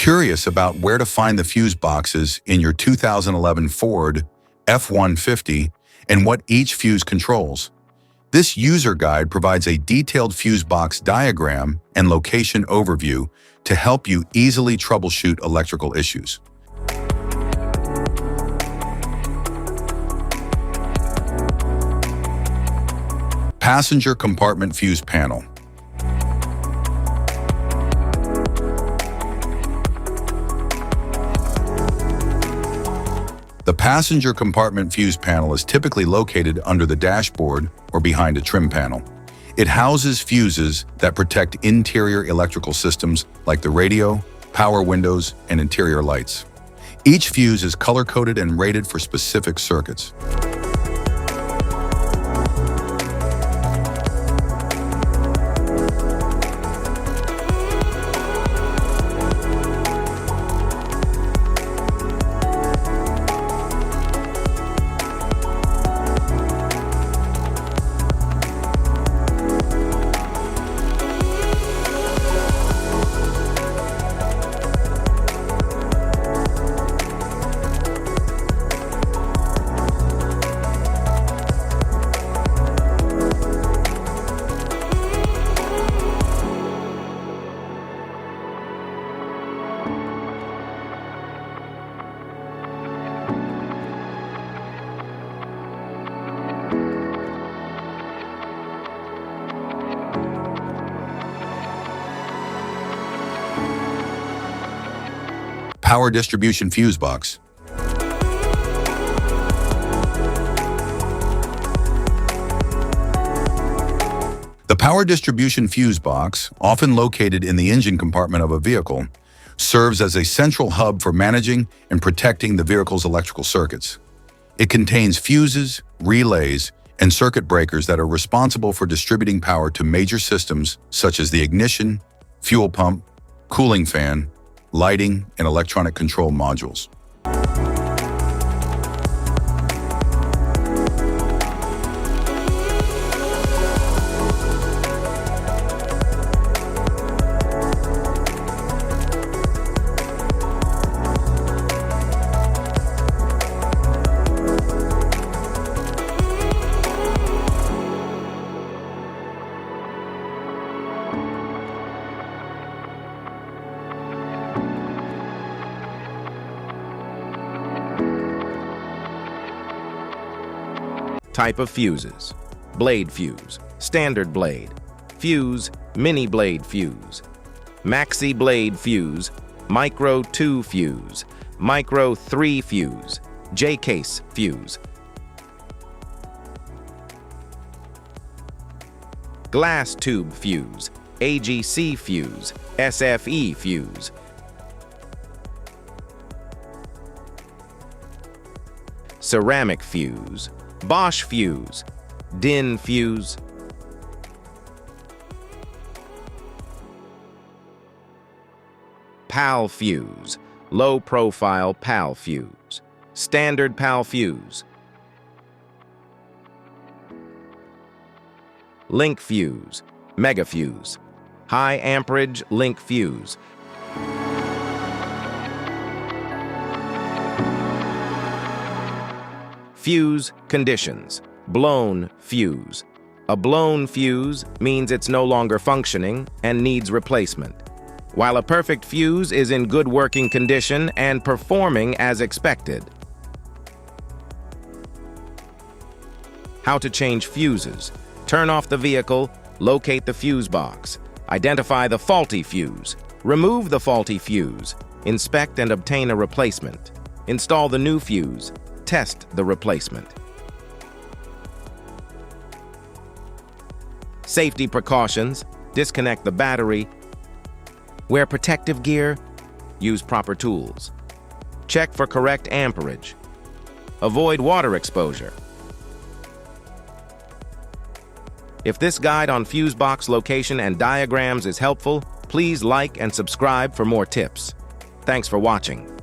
Curious about where to find the fuse boxes in your 2011 Ford F-150 and what each fuse controls? This user guide provides a detailed fuse box diagram and location overview to help you easily troubleshoot electrical issues. Passenger compartment fuse panel. The passenger compartment fuse panel is typically located under the dashboard or behind a trim panel. It houses fuses that protect interior electrical systems like the radio, power windows, and interior lights. Each fuse is color-coded and rated for specific circuits. Power distribution fuse box. The power distribution fuse box, often located in the engine compartment of a vehicle, serves as a central hub for managing and protecting the vehicle's electrical circuits. It contains fuses, relays, and circuit breakers that are responsible for distributing power to major systems such as the ignition, fuel pump, cooling fan, lighting, and electronic control modules. Type of fuses: blade fuse, standard blade, fuse, mini blade fuse, maxi blade fuse, micro 2 fuse, micro 3 fuse, J-case fuse, glass tube fuse, AGC fuse, SFE fuse, ceramic fuse, Bosch fuse, DIN fuse, PAL fuse, low profile PAL fuse, standard PAL fuse, link fuse, mega fuse, high amperage link fuse, fuse conditions: blown fuse. A blown fuse means it's no longer functioning and needs replacement, while a perfect fuse is in good working condition and performing as expected. How to change fuses: turn off the vehicle, locate the fuse box, identify the faulty fuse, remove the faulty fuse, inspect and obtain a replacement, install the new fuse, test the replacement. Safety precautions: disconnect the battery, wear protective gear, use proper tools, check for correct amperage, avoid water exposure. If this guide on fuse box location and diagrams is helpful, please like and subscribe for more tips. Thanks for watching.